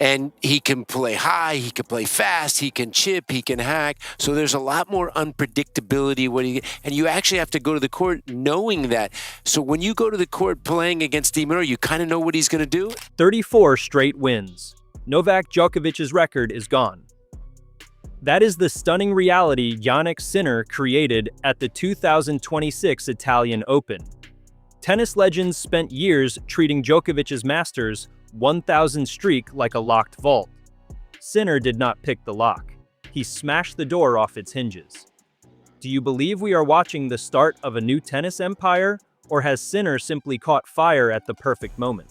And he can play high, he can play fast, he can chip, he can hack. So there's a lot more unpredictability and you actually have to go to the court knowing that. So when you go to the court playing against Steve Miller, you kind of know what he's going to do. 34 straight wins. Novak Djokovic's record is gone. That is the stunning reality Jannik Sinner created at the 2026 Italian Open. Tennis legends spent years treating Djokovic's Masters 1,000 streak like a locked vault. Sinner did not pick the lock. He smashed the door off its hinges. Do you believe we are watching the start of a new tennis empire, or has Sinner simply caught fire at the perfect moment?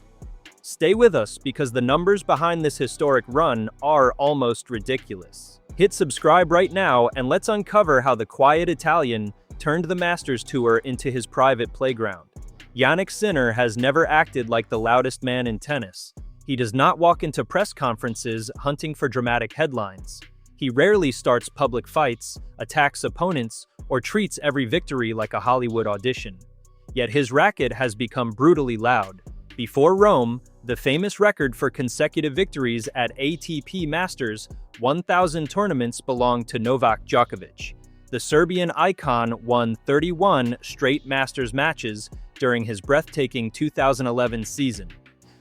Stay with us because the numbers behind this historic run are almost ridiculous. Hit subscribe right now and let's uncover how the quiet Italian turned the Masters Tour into his private playground. Jannik Sinner has never acted like the loudest man in tennis. He does not walk into press conferences hunting for dramatic headlines. He rarely starts public fights, attacks opponents, or treats every victory like a Hollywood audition. Yet his racket has become brutally loud. Before Rome, the famous record for consecutive victories at ATP Masters 1,000 tournaments belonged to Novak Djokovic. The Serbian icon won 31 straight Masters matches during his breathtaking 2011 season.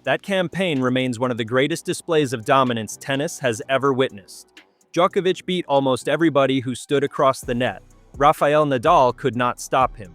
That campaign remains one of the greatest displays of dominance tennis has ever witnessed. Djokovic beat almost everybody who stood across the net. Rafael Nadal could not stop him.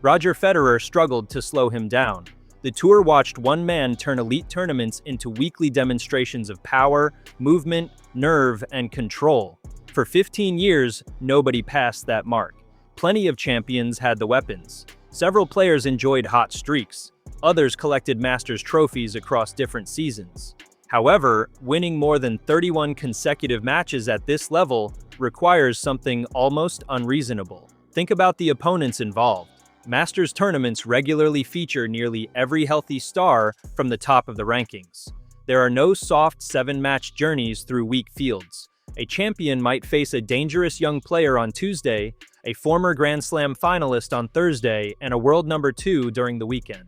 Roger Federer struggled to slow him down. The tour watched one man turn elite tournaments into weekly demonstrations of power, movement, nerve, and control. For 15 years, nobody passed that mark. Plenty of champions had the weapons. Several players enjoyed hot streaks. Others collected Masters trophies across different seasons. However, winning more than 31 consecutive matches at this level requires something almost unreasonable. Think about the opponents involved. Masters tournaments regularly feature nearly every healthy star from the top of the rankings. There are no soft 7-match journeys through weak fields. A champion might face a dangerous young player on Tuesday, a former Grand Slam finalist on Thursday, and a world number 2 during the weekend.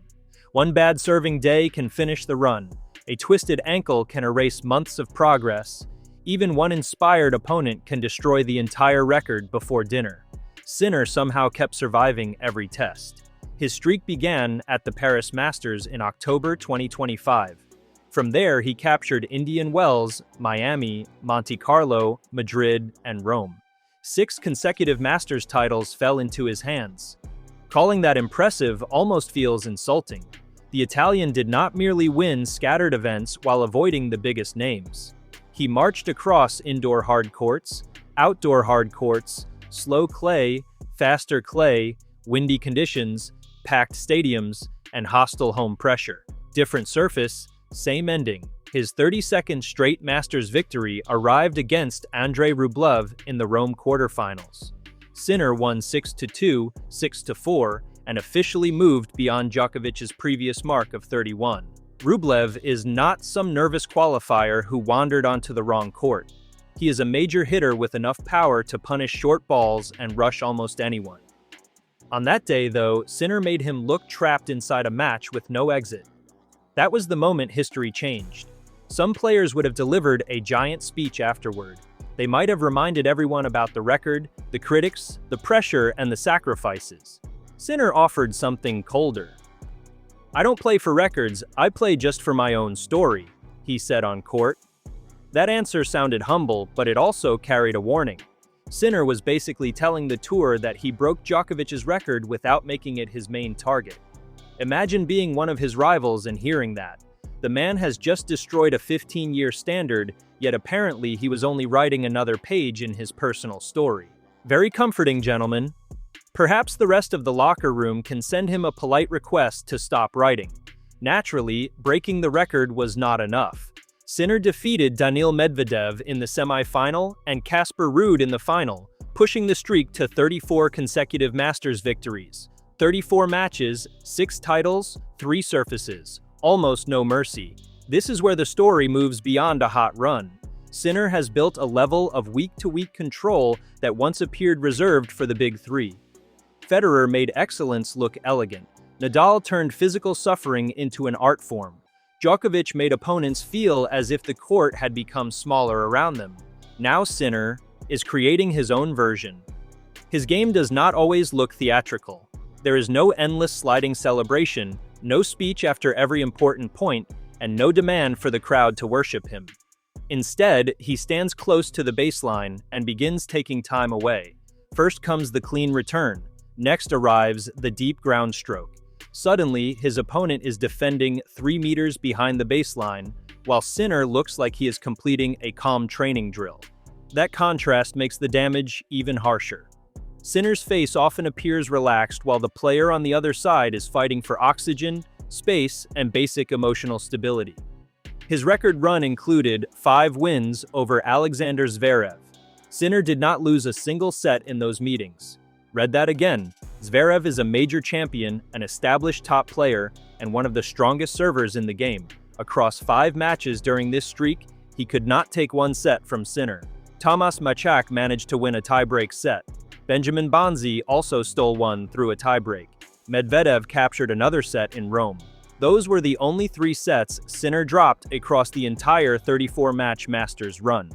One bad serving day can finish the run. A twisted ankle can erase months of progress. Even one inspired opponent can destroy the entire record before dinner. Sinner somehow kept surviving every test. His streak began at the Paris Masters in October 2025. From there, he captured Indian Wells, Miami, Monte Carlo, Madrid, and Rome. 6 consecutive Masters titles fell into his hands. Calling that impressive almost feels insulting. The Italian did not merely win scattered events while avoiding the biggest names. He marched across indoor hard courts, outdoor hard courts, slow clay, faster clay, windy conditions, packed stadiums, and hostile home pressure. Different surface, same ending. His 32nd straight Masters victory arrived against Andrei Rublev in the Rome quarterfinals. Sinner won 6-2, 6-4, and officially moved beyond Djokovic's previous mark of 31. Rublev is not some nervous qualifier who wandered onto the wrong court. He is a major hitter with enough power to punish short balls and rush almost anyone. On that day, though, Sinner made him look trapped inside a match with no exit. That was the moment history changed. Some players would have delivered a giant speech afterward. They might have reminded everyone about the record, the critics, the pressure, and the sacrifices. Sinner offered something colder. "I don't play for records, I play just for my own story," he said on court. That answer sounded humble, but it also carried a warning. Sinner was basically telling the tour that he broke Djokovic's record without making it his main target. Imagine being one of his rivals and hearing that. The man has just destroyed a 15-year standard, yet apparently he was only writing another page in his personal story. Very comforting, gentlemen. Perhaps the rest of the locker room can send him a polite request to stop writing. Naturally, breaking the record was not enough. Sinner defeated Daniil Medvedev in the semi-final and Casper Ruud in the final, pushing the streak to 34 consecutive Masters victories. 34 matches, 6 titles, 3 surfaces. Almost no mercy. This is where the story moves beyond a hot run. Sinner has built a level of week-to-week control that once appeared reserved for the big three. Federer made excellence look elegant. Nadal turned physical suffering into an art form. Djokovic made opponents feel as if the court had become smaller around them. Now Sinner is creating his own version. His game does not always look theatrical. There is no endless sliding celebration, no speech after every important point, and no demand for the crowd to worship him. Instead, he stands close to the baseline and begins taking time away. First comes the clean return. Next arrives the deep ground stroke. Suddenly, his opponent is defending 3 meters behind the baseline, while Sinner looks like he is completing a calm training drill. That contrast makes the damage even harsher. Sinner's face often appears relaxed while the player on the other side is fighting for oxygen, space, and basic emotional stability. His record run included 5 wins over Alexander Zverev. Sinner did not lose a single set in those meetings. Read that again. Zverev is a major champion, an established top player, and one of the strongest servers in the game. Across 5 matches during this streak, he could not take one set from Sinner. Tomas Machak managed to win a tiebreak set. Benjamin Bonzi also stole one through a tiebreak. Medvedev captured another set in Rome. Those were the only 3 sets Sinner dropped across the entire 34-match Masters run.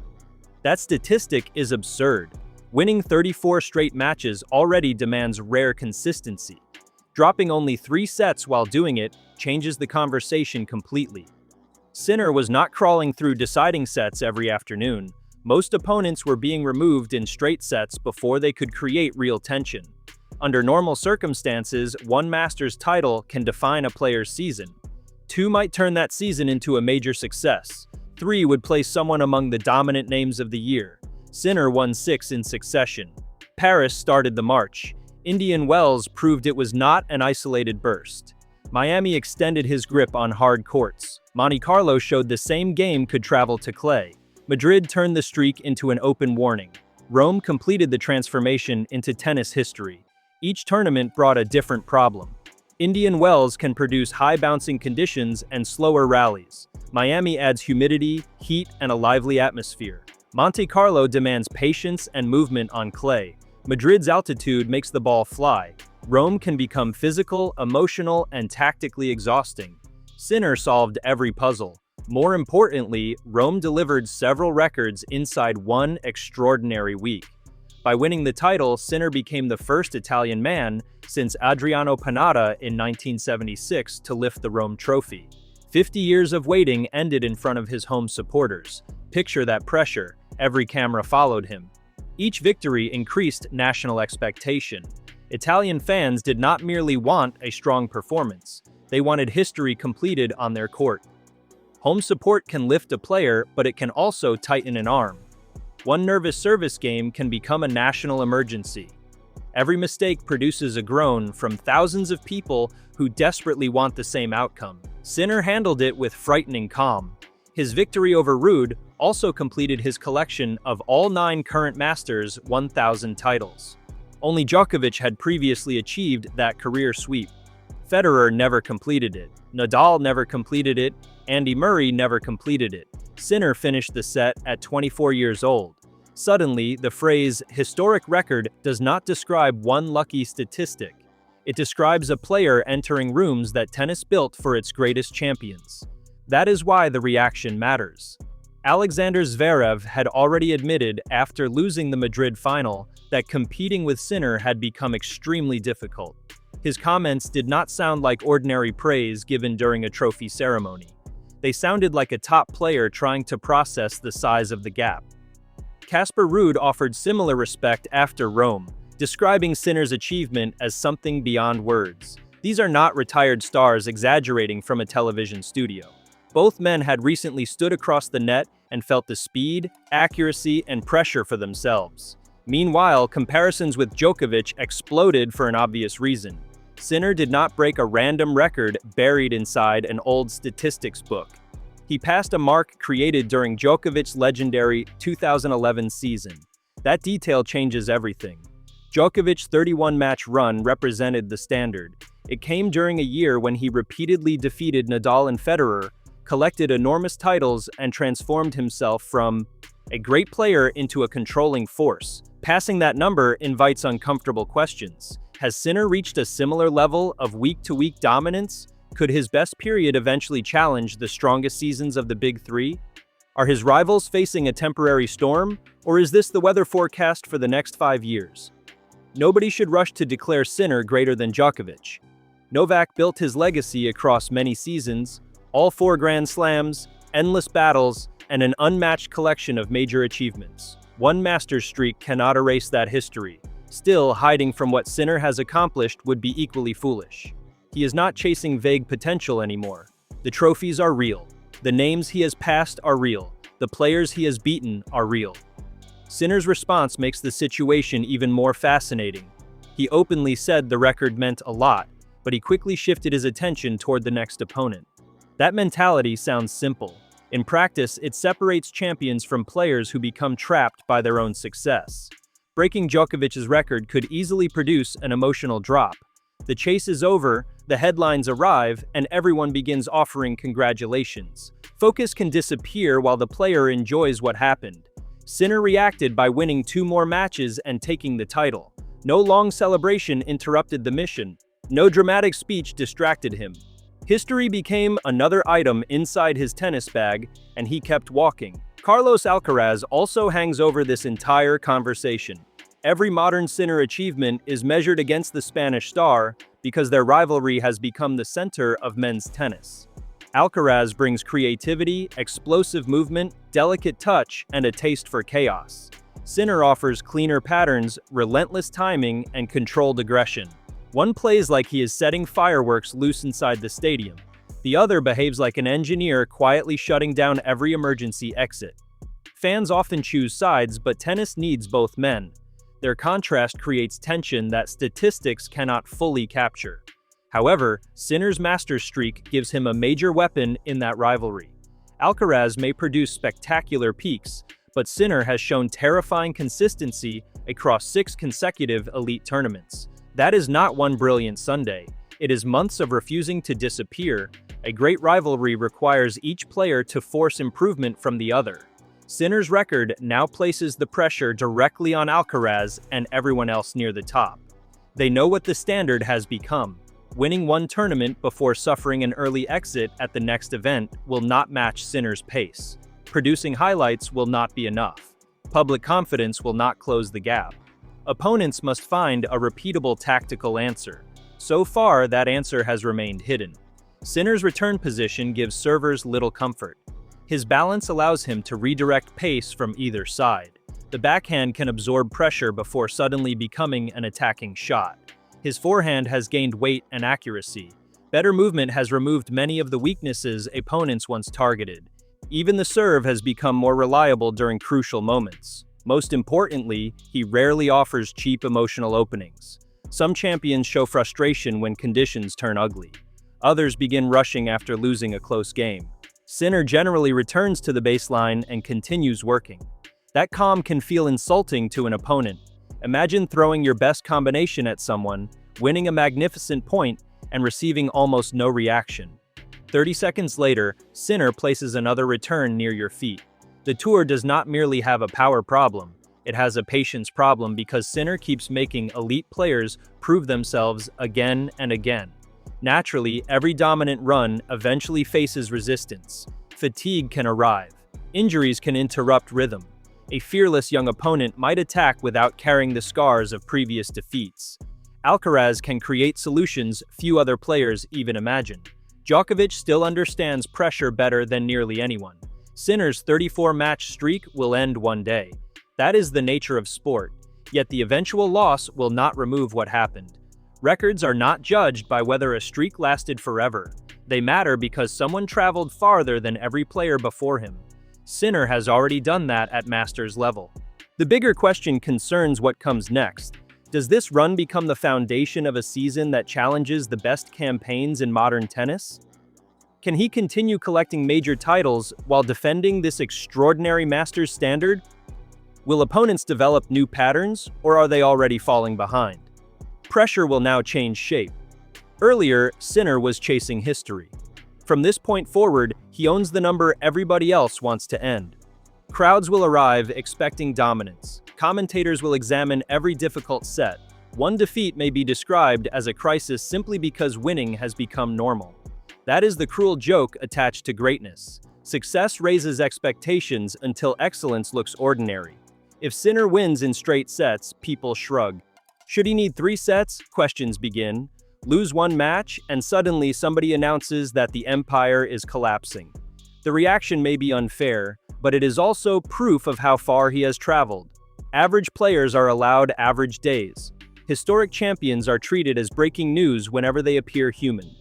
That statistic is absurd. Winning 34 straight matches already demands rare consistency. Dropping only 3 sets while doing it changes the conversation completely. Sinner was not crawling through deciding sets every afternoon. Most opponents were being removed in straight sets before they could create real tension. Under normal circumstances, one Masters title can define a player's season. 2 might turn that season into a major success. 3 would place someone among the dominant names of the year. Sinner won 6 in succession. Paris started the march. Indian Wells proved it was not an isolated burst. Miami extended his grip on hard courts. Monte Carlo showed the same game could travel to clay. Madrid turned the streak into an open warning. Rome completed the transformation into tennis history. Each tournament brought a different problem. Indian Wells can produce high-bouncing conditions and slower rallies. Miami adds humidity, heat, and a lively atmosphere. Monte Carlo demands patience and movement on clay. Madrid's altitude makes the ball fly. Rome can become physical, emotional, and tactically exhausting. Sinner solved every puzzle. More importantly, Rome delivered several records inside one extraordinary week. By winning the title, Sinner became the first Italian man since Adriano Panatta in 1976 to lift the Rome trophy. 50 years of waiting ended in front of his home supporters. Picture that pressure. Every camera followed him. Each victory increased national expectation. Italian fans did not merely want a strong performance. They wanted history completed on their court. Home support can lift a player, but it can also tighten an arm. One nervous service game can become a national emergency. Every mistake produces a groan from thousands of people who desperately want the same outcome. Sinner handled it with frightening calm. His victory over Ruud also completed his collection of all 9 current Masters 1000 titles. Only Djokovic had previously achieved that career sweep. Federer never completed it. Nadal never completed it. Andy Murray never completed it. Sinner finished the set at 24 years old. Suddenly, the phrase historic record does not describe one lucky statistic. It describes a player entering rooms that tennis built for its greatest champions. That is why the reaction matters. Alexander Zverev had already admitted after losing the Madrid final that competing with Sinner had become extremely difficult. His comments did not sound like ordinary praise given during a trophy ceremony. They sounded like a top player trying to process the size of the gap. Casper Ruud offered similar respect after Rome, describing Sinner's achievement as something beyond words. These are not retired stars exaggerating from a television studio. Both men had recently stood across the net and felt the speed, accuracy, and pressure for themselves. Meanwhile, comparisons with Djokovic exploded for an obvious reason. Sinner did not break a random record buried inside an old statistics book. He passed a mark created during Djokovic's legendary 2011 season. That detail changes everything. Djokovic's 31-match run represented the standard. It came during a year when he repeatedly defeated Nadal and Federer, collected enormous titles, and transformed himself from a great player into a controlling force. Passing that number invites uncomfortable questions. Has Sinner reached a similar level of week-to-week dominance? Could his best period eventually challenge the strongest seasons of the Big Three? Are his rivals facing a temporary storm, or is this the weather forecast for the next 5 years? Nobody should rush to declare Sinner greater than Djokovic. Novak built his legacy across many seasons, all 4 Grand Slams, endless battles, and an unmatched collection of major achievements. One Masters streak cannot erase that history. Still, hiding from what Sinner has accomplished would be equally foolish. He is not chasing vague potential anymore. The trophies are real. The names he has passed are real. The players he has beaten are real. Sinner's response makes the situation even more fascinating. He openly said the record meant a lot, but he quickly shifted his attention toward the next opponent. That mentality sounds simple. In practice, it separates champions from players who become trapped by their own success. Breaking Djokovic's record could easily produce an emotional drop. The chase is over, the headlines arrive, and everyone begins offering congratulations. Focus can disappear while the player enjoys what happened. Sinner reacted by winning 2 more matches and taking the title. No long celebration interrupted the mission. No dramatic speech distracted him. History became another item inside his tennis bag, and he kept walking. Carlos Alcaraz also hangs over this entire conversation. Every modern Sinner achievement is measured against the Spanish star because their rivalry has become the center of men's tennis. Alcaraz brings creativity, explosive movement, delicate touch, and a taste for chaos. Sinner offers cleaner patterns, relentless timing, and controlled aggression. One plays like he is setting fireworks loose inside the stadium. The other behaves like an engineer quietly shutting down every emergency exit. Fans often choose sides, but tennis needs both men. Their contrast creates tension that statistics cannot fully capture. However, Sinner's Masters streak gives him a major weapon in that rivalry. Alcaraz may produce spectacular peaks, but Sinner has shown terrifying consistency across 6 consecutive elite tournaments. That is not one brilliant Sunday. It is months of refusing to disappear. A great rivalry requires each player to force improvement from the other. Sinner's record now places the pressure directly on Alcaraz and everyone else near the top. They know what the standard has become. Winning one tournament before suffering an early exit at the next event will not match Sinner's pace. Producing highlights will not be enough. Public confidence will not close the gap. Opponents must find a repeatable tactical answer. So far, that answer has remained hidden. Sinner's return position gives servers little comfort. His balance allows him to redirect pace from either side. The backhand can absorb pressure before suddenly becoming an attacking shot. His forehand has gained weight and accuracy. Better movement has removed many of the weaknesses opponents once targeted. Even the serve has become more reliable during crucial moments. Most importantly, he rarely offers cheap emotional openings. Some champions show frustration when conditions turn ugly. Others begin rushing after losing a close game. Sinner generally returns to the baseline and continues working. That calm can feel insulting to an opponent. Imagine throwing your best combination at someone, winning a magnificent point, and receiving almost no reaction. 30 seconds later, Sinner places another return near your feet. The tour does not merely have a power problem, it has a patience problem because Sinner keeps making elite players prove themselves again and again. Naturally, every dominant run eventually faces resistance. Fatigue can arrive. Injuries can interrupt rhythm. A fearless young opponent might attack without carrying the scars of previous defeats. Alcaraz can create solutions few other players even imagine. Djokovic still understands pressure better than nearly anyone. Sinner's 34-match streak will end one day. That is the nature of sport, yet the eventual loss will not remove what happened. Records are not judged by whether a streak lasted forever. They matter because someone traveled farther than every player before him. Sinner has already done that at Masters level. The bigger question concerns what comes next. Does this run become the foundation of a season that challenges the best campaigns in modern tennis? Can he continue collecting major titles while defending this extraordinary Masters standard? Will opponents develop new patterns, or are they already falling behind? Pressure will now change shape. Earlier, Sinner was chasing history. From this point forward, he owns the number everybody else wants to end. Crowds will arrive expecting dominance. Commentators will examine every difficult set. One defeat may be described as a crisis simply because winning has become normal. That is the cruel joke attached to greatness. Success raises expectations until excellence looks ordinary. If Sinner wins in straight sets, people shrug. Should he need 3 sets? Questions begin. Lose one match, and suddenly somebody announces that the empire is collapsing. The reaction may be unfair, but it is also proof of how far he has traveled. Average players are allowed average days. Historic champions are treated as breaking news whenever they appear human.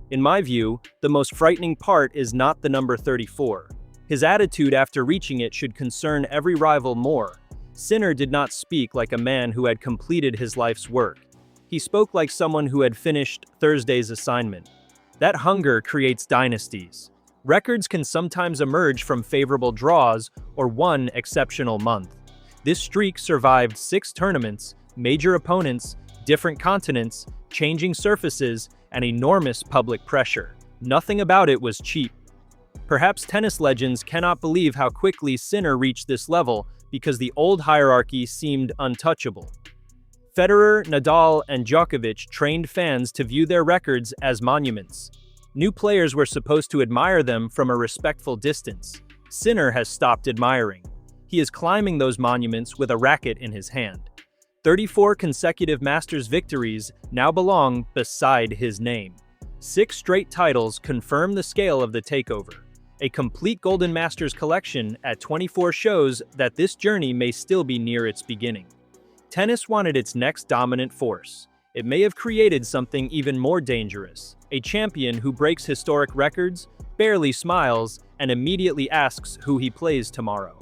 In my view, the most frightening part is not the number 34. His attitude after reaching it should concern every rival more. Sinner did not speak like a man who had completed his life's work. He spoke like someone who had finished Thursday's assignment. That hunger creates dynasties. Records can sometimes emerge from favorable draws or one exceptional month. This streak survived 6 tournaments, major opponents, different continents, changing surfaces, and enormous public pressure. Nothing about it was cheap. Perhaps tennis legends cannot believe how quickly Sinner reached this level because the old hierarchy seemed untouchable. Federer, Nadal, and Djokovic trained fans to view their records as monuments. New players were supposed to admire them from a respectful distance. Sinner has stopped admiring. He is climbing those monuments with a racket in his hand. 34 consecutive Masters victories now belong beside his name. 6 straight titles confirm the scale of the takeover. A complete Golden Masters collection at 24 shows that this journey may still be near its beginning. Tennis wanted its next dominant force. It may have created something even more dangerous. A champion who breaks historic records, barely smiles, and immediately asks who he plays tomorrow.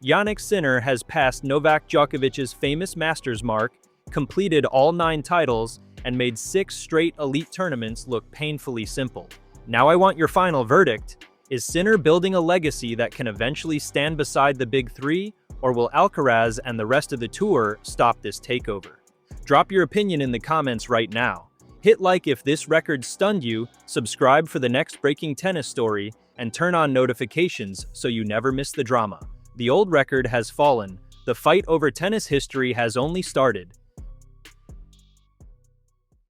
Jannik Sinner has passed Novak Djokovic's famous Masters mark, completed all 9 titles, and made 6 straight elite tournaments look painfully simple. Now I want your final verdict. Is Sinner building a legacy that can eventually stand beside the big 3, or will Alcaraz and the rest of the tour stop this takeover? Drop your opinion in the comments right now. Hit like if this record stunned you, subscribe for the next breaking tennis story, and turn on notifications so you never miss the drama. The old record has fallen. The fight over tennis history has only started.